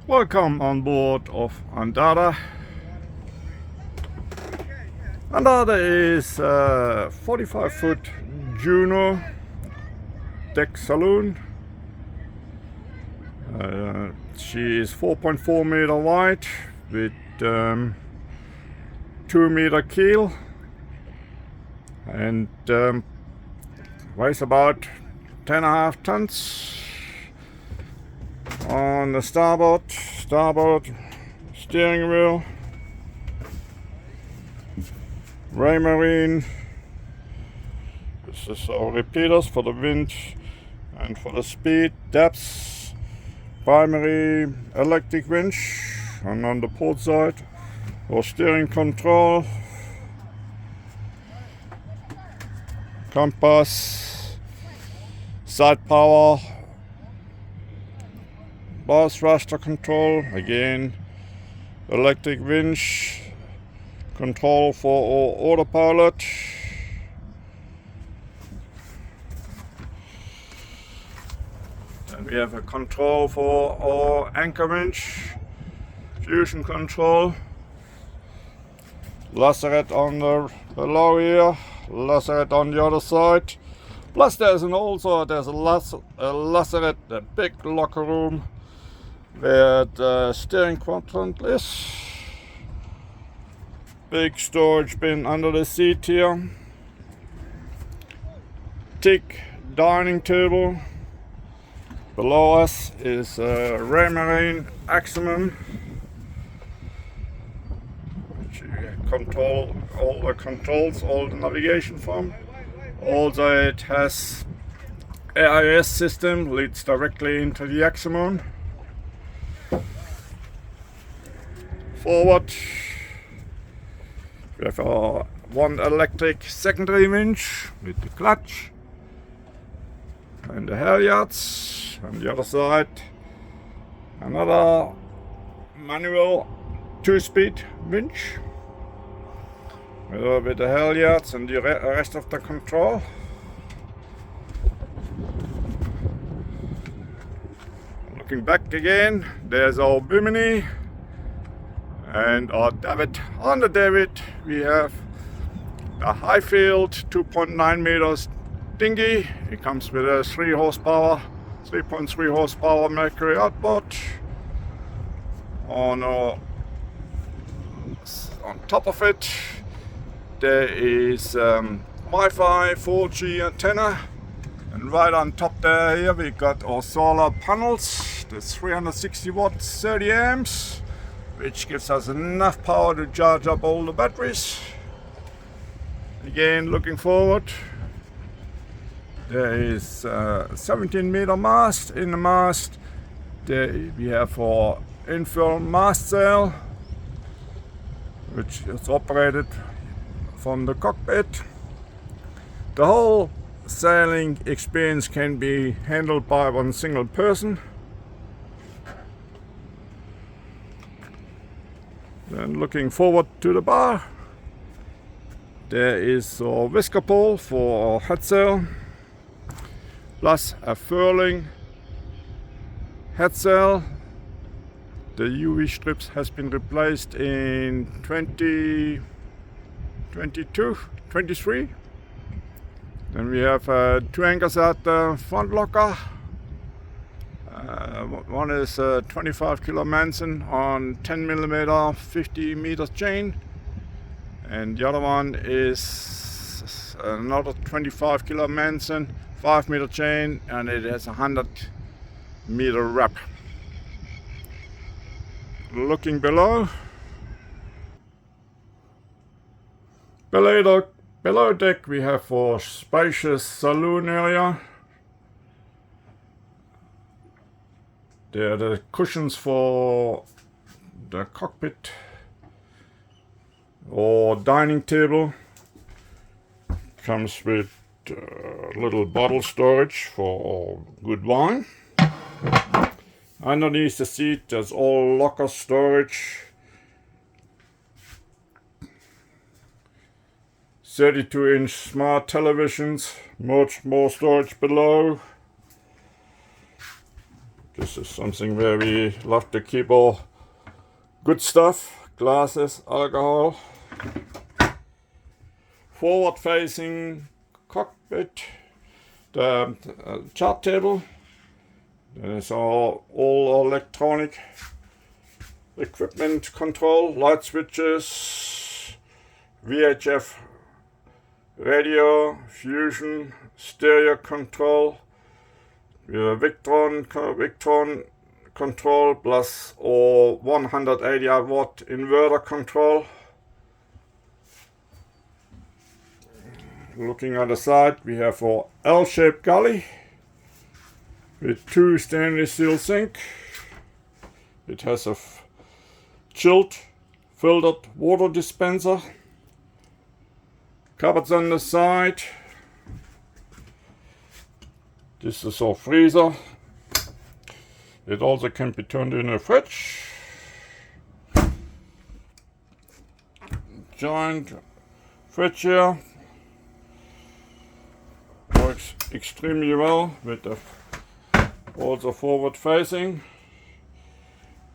Welcome on board of Andarta. Andarta is a 45-foot Jeanneau deck saloon. She is 4.4 meter wide with 2 meter keel and weighs about 10.5 tons. On the starboard steering wheel, Raymarine. This is our repeaters for the wind and for the speed, depths, primary electric winch, and on the port side for steering control, compass, side power, bar thruster control, again electric winch, control for autopilot, and we have a control for our anchor winch, fusion control, lacerette on the below here, lacerette on the other side. Plus there's a lacerette, a big locker room where the steering quadrant is. Big storage bin under the seat here. Thick dining table. Below us is a Raymarine Axeman, which you control all the controls, all the navigation from. Also it has AIS system, leads directly into the Axeman. Forward, we have our one electric secondary winch with the clutch and the halyards. On the other side, another manual 2-speed winch with the halyards and the rest of the control. Looking back again, there's our bimini and our davit. On the davit we have a Highfield 2.9 meters dinghy. It comes with a 3.3 horsepower Mercury outboard. On top of it there is Wi-Fi 4G antenna, and right on top there here we got our solar panels. There's 360 watts, 30 amps, which gives us enough power to charge up all the batteries. Again, looking forward, there is a 17 meter mast. In the mast there we have our infill mast sail, which is operated from the cockpit. The whole sailing experience can be handled by one single person. Then looking forward to the bar, there is a whisker pole for our head sail, plus a furling head sail. The UV strips has been replaced in 23. Then we have 2 anchors at the front locker. One is a 25 kilo Manson on 10 millimeter 50 meters chain, and the other one is another 25 kilo Manson 5 meter chain, and it has a 100 meter wrap. Looking below deck we have our spacious saloon area. There are the cushions for the cockpit or dining table. Comes with little bottle storage for good wine. Underneath the seat there's all locker storage. 32-inch smart televisions, much more storage below. This is something where we love to keep all good stuff, glasses, alcohol. Forward facing cockpit, the chart table. There's all electronic equipment control, light switches, VHF radio, fusion, stereo control, Victron control plus or 180 watt inverter control. Looking on the side, we have our L-shaped galley with 2 stainless steel sink. It has a chilled filtered water dispenser. Cupboards on the side. This is our freezer. It also can be turned into a fridge. Giant fridge here. Works extremely well with the also forward facing.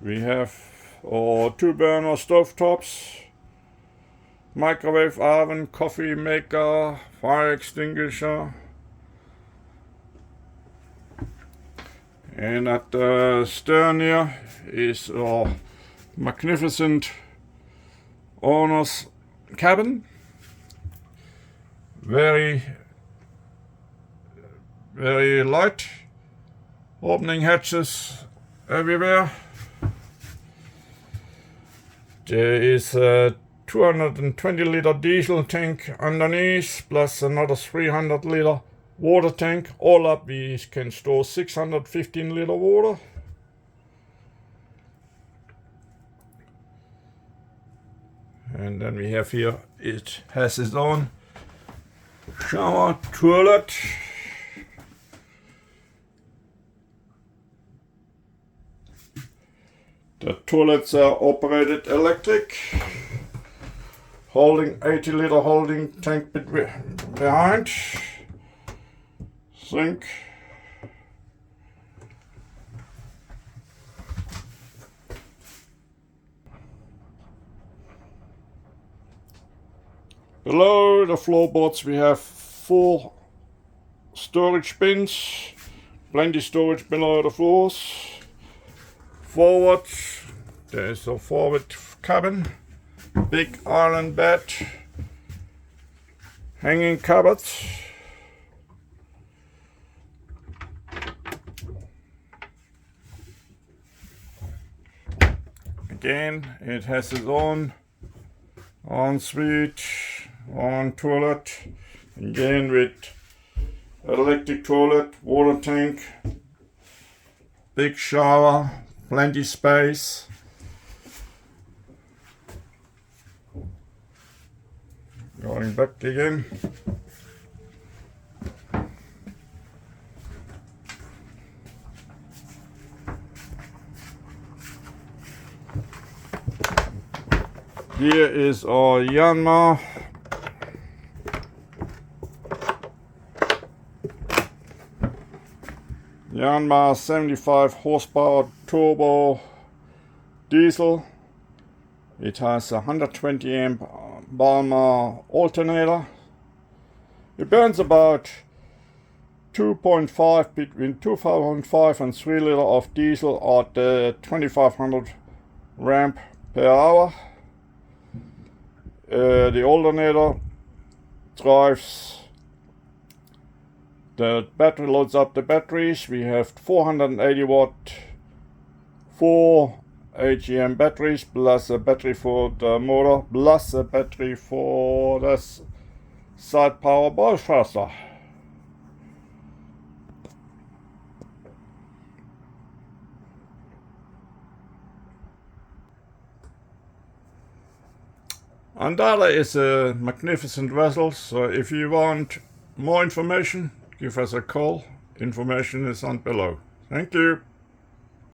We have our 2 burner stove tops, microwave oven, coffee maker, fire extinguisher. And at the stern here is our magnificent owner's cabin. Very light. Opening hatches everywhere. There is a 220 liter diesel tank underneath, plus another 300 liter water tank. All up we can store 615 liter water. And then we have here, it has its own shower, toilet. The toilets are operated electric, holding 80 liter holding tank behind, sink, below the floorboards we have 4 storage bins, plenty storage below the floors. Forward, there's a forward cabin, big island bed, hanging cupboards. Again, it has its own ensuite, own toilet, again with electric toilet, water tank, big shower. Plenty space. Going back again. Here is our Jeanneau Jeanneau 75 horsepower turbo diesel. It has a 120 amp Balmer alternator. It burns about 2.5 between 2.5 and 3 liter of diesel at 2500 ramp per hour. The alternator drives the battery, loads up the batteries. We have 480 watt 4 AGM batteries, plus a battery for the motor, plus a battery for the side power bypasser. Andarta is a magnificent vessel, so if you want more information, give us a call. Information is on below. Thank you.